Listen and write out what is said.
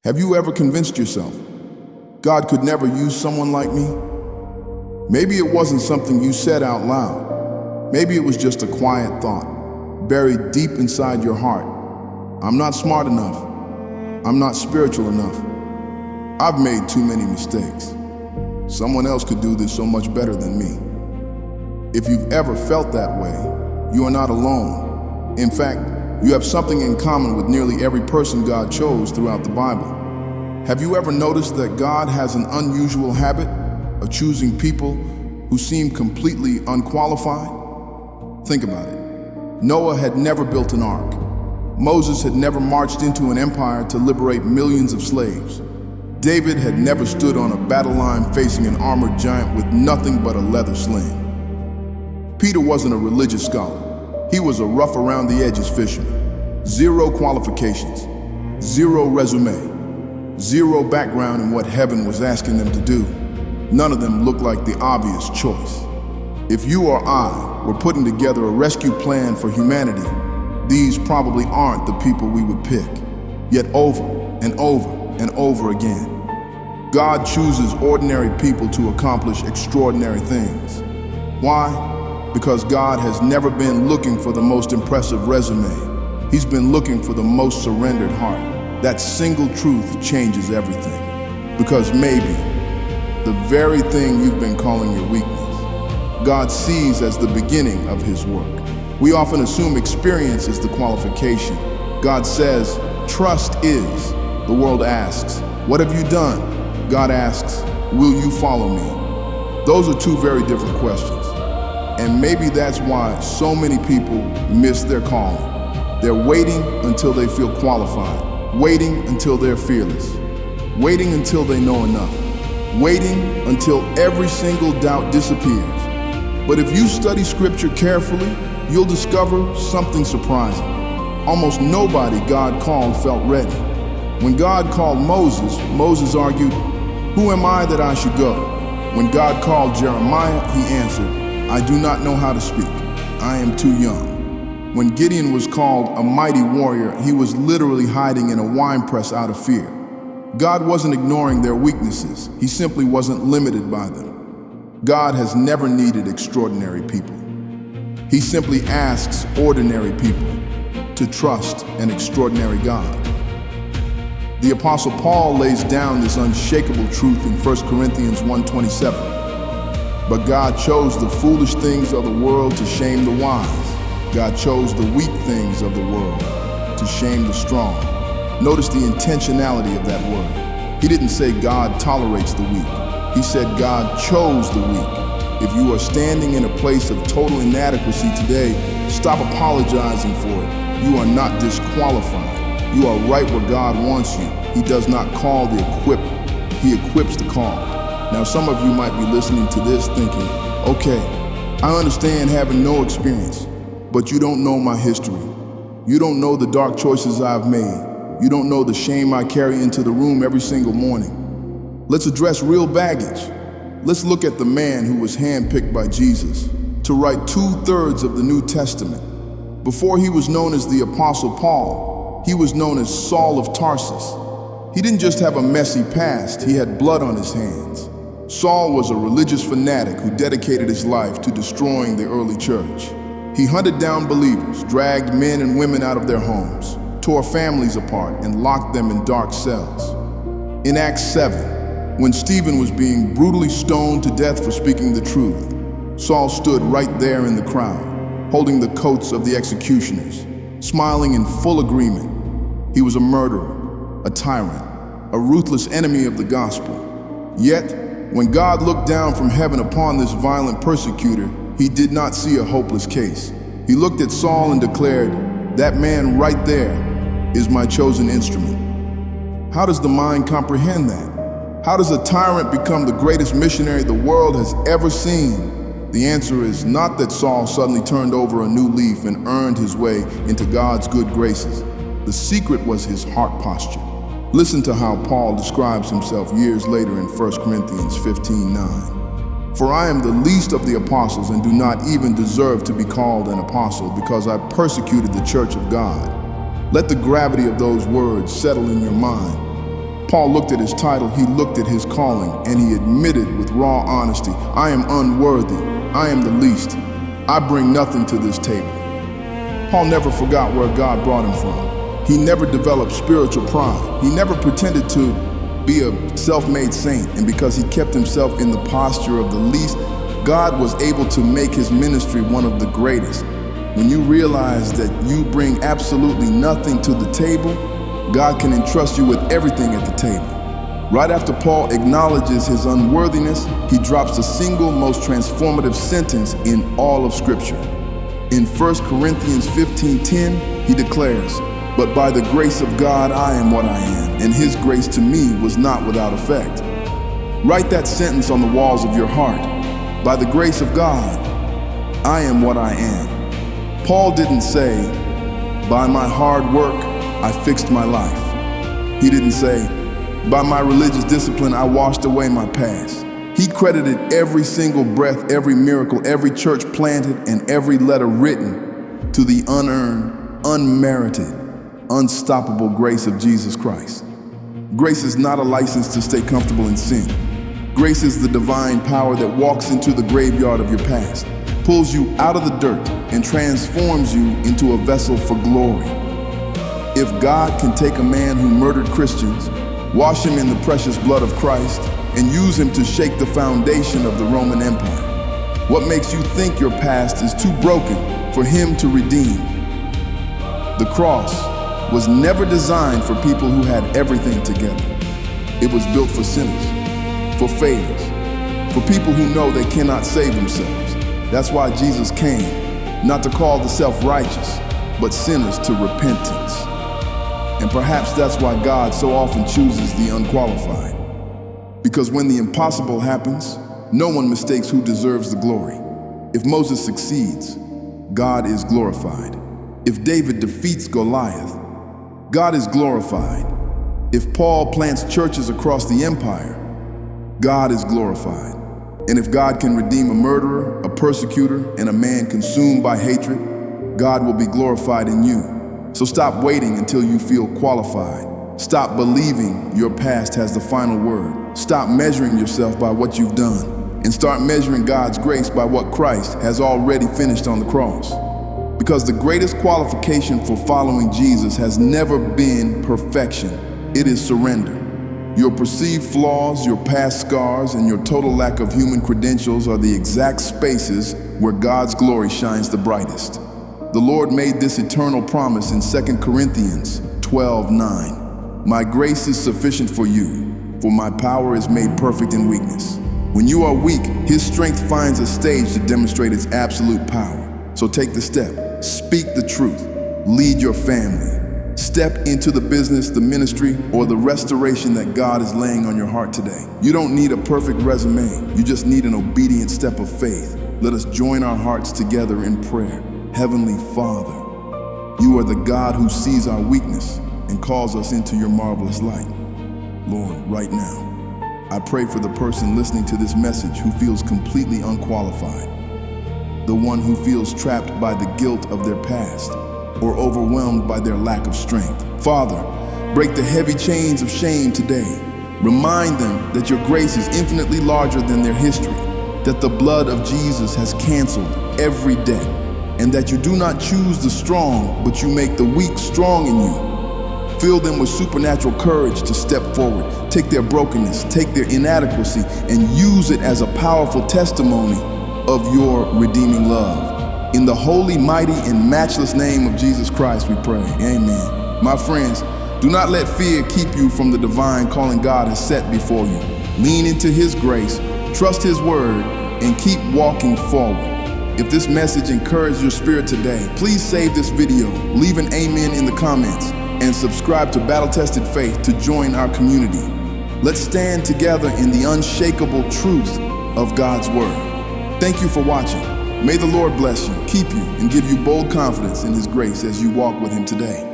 Have you ever convinced yourself God could never use someone like me? Maybe it wasn't something you said out loud. Maybe it was just a quiet thought, buried deep inside your heart. I'm not smart enough. I'm not spiritual enough. I've made too many mistakes. Someone else could do this so much better than me. If you've ever felt that way, you are not alone. In fact, you have something in common with nearly every person God chose throughout the Bible. Have you ever noticed that God has an unusual habit of choosing people who seem completely unqualified? Think about it. Noah had never built an ark. Moses had never marched into an empire to liberate millions of slaves. David had never stood on a battle line facing an armored giant with nothing but a leather sling. Peter wasn't a religious scholar. He was a rough around the edges fisherman. Zero qualifications, zero resume, zero background in what heaven was asking them to do. None of them looked like the obvious choice. If you or I were putting together a rescue plan for humanity, these probably aren't the people we would pick. Yet over and over and over again, God chooses ordinary people to accomplish extraordinary things. Why? Because God has never been looking for the most impressive resume. He's been looking for the most surrendered heart. That single truth changes everything. Because maybe the very thing you've been calling your weakness, God sees as the beginning of His work. We often assume experience is the qualification. God says, trust is. The world asks, what have you done? God asks, will you follow me? Those are two very different questions. And maybe that's why so many people miss their calling. They're waiting until they feel qualified, waiting until they're fearless, waiting until they know enough, waiting until every single doubt disappears. But if you study Scripture carefully, you'll discover something surprising. Almost nobody God called felt ready. When God called Moses, Moses argued, "Who am I that I should go?" When God called Jeremiah, he answered, "I do not know how to speak. I am too young." When Gideon was called a mighty warrior, he was literally hiding in a wine press out of fear. God wasn't ignoring their weaknesses. He simply wasn't limited by them. God has never needed extraordinary people. He simply asks ordinary people to trust an extraordinary God. The Apostle Paul lays down this unshakable truth in 1 Corinthians 1:27. But God chose the foolish things of the world to shame the wise. God chose the weak things of the world to shame the strong. Notice the intentionality of that word. He didn't say God tolerates the weak. He said God chose the weak. If you are standing in a place of total inadequacy today, stop apologizing for it. You are not disqualified. You are right where God wants you. He does not call the equipped. He equips the called. Now, some of you might be listening to this thinking, okay, I understand having no experience, but you don't know my history. You don't know the dark choices I've made. You don't know the shame I carry into the room every single morning. Let's address real baggage. Let's look at the man who was handpicked by Jesus to write 2/3 of the New Testament. Before he was known as the Apostle Paul, he was known as Saul of Tarsus. He didn't just have a messy past, he had blood on his hands. Saul was a religious fanatic who dedicated his life to destroying the early church. He hunted down believers, dragged men and women out of their homes, tore families apart, and locked them in dark cells. In Acts 7, when Stephen was being brutally stoned to death for speaking the truth, Saul stood right there in the crowd, holding the coats of the executioners, smiling in full agreement. He was a murderer, a tyrant, a ruthless enemy of the gospel. Yet, when God looked down from heaven upon this violent persecutor, he did not see a hopeless case. He looked at Saul and declared, "That man right there is my chosen instrument." How does the mind comprehend that? How does a tyrant become the greatest missionary the world has ever seen? The answer is not that Saul suddenly turned over a new leaf and earned his way into God's good graces. The secret was his heart posture. Listen to how Paul describes himself years later in 1 Corinthians 15:9. "For I am the least of the apostles and do not even deserve to be called an apostle because I persecuted the church of God." Let the gravity of those words settle in your mind. Paul looked at his title, he looked at his calling, and he admitted with raw honesty, I am unworthy, I am the least, I bring nothing to this table. Paul never forgot where God brought him from. He never developed spiritual pride. He never pretended to be a self-made saint, and because he kept himself in the posture of the least, God was able to make his ministry one of the greatest. When you realize that you bring absolutely nothing to the table, God can entrust you with everything at the table. Right after Paul acknowledges his unworthiness, he drops the single most transformative sentence in all of Scripture. In 1 Corinthians 15:10, he declares, "But by the grace of God I am what I am, and his grace to me was not without effect." Write that sentence on the walls of your heart. By the grace of God, I am what I am. Paul didn't say, by my hard work, I fixed my life. He didn't say, by my religious discipline, I washed away my past. He credited every single breath, every miracle, every church planted, and every letter written to the unearned, unmerited, unstoppable grace of Jesus Christ. Grace is not a license to stay comfortable in sin. Grace is the divine power that walks into the graveyard of your past, pulls you out of the dirt, and transforms you into a vessel for glory. If God can take a man who murdered Christians, wash him in the precious blood of Christ, and use him to shake the foundation of the Roman Empire, what makes you think your past is too broken for him to redeem? The cross was never designed for people who had everything together. It was built for sinners, for failures, for people who know they cannot save themselves. That's why Jesus came, not to call the self-righteous, but sinners to repentance. And perhaps that's why God so often chooses the unqualified. Because when the impossible happens, no one mistakes who deserves the glory. If Moses succeeds, God is glorified. If David defeats Goliath, God is glorified. If Paul plants churches across the empire, God is glorified. And if God can redeem a murderer, a persecutor, and a man consumed by hatred, God will be glorified in you. So stop waiting until you feel qualified. Stop believing your past has the final word. Stop measuring yourself by what you've done, and start measuring God's grace by what Christ has already finished on the cross. Because the greatest qualification for following Jesus has never been perfection. It is surrender. Your perceived flaws, your past scars, and your total lack of human credentials are the exact spaces where God's glory shines the brightest. The Lord made this eternal promise in 2 Corinthians 12:9. My grace is sufficient for you, for my power is made perfect in weakness. When you are weak, his strength finds a stage to demonstrate its absolute power. So take the step, speak the truth, lead your family. Step into the business, the ministry, or the restoration that God is laying on your heart today. You don't need a perfect resume. You just need an obedient step of faith. Let us join our hearts together in prayer. Heavenly Father, you are the God who sees our weakness and calls us into your marvelous light. Lord, right now, I pray for the person listening to this message who feels completely unqualified, the one who feels trapped by the guilt of their past, or overwhelmed by their lack of strength. Father, break the heavy chains of shame today. Remind them that your grace is infinitely larger than their history, that the blood of Jesus has canceled every debt, and that you do not choose the strong, but you make the weak strong in you. Fill them with supernatural courage to step forward, take their brokenness, take their inadequacy, and use it as a powerful testimony of your redeeming love. In the holy, mighty, and matchless name of Jesus Christ, we pray. Amen. My friends, do not let fear keep you from the divine calling God has set before you. Lean into his grace, trust his word, and keep walking forward. If this message encouraged your spirit today, please save this video, leave an amen in the comments, and subscribe to Battle Tested Faith to join our community. Let's stand together in the unshakable truth of God's word. Thank you for watching. May the Lord bless you, keep you, and give you bold confidence in his grace as you walk with him today.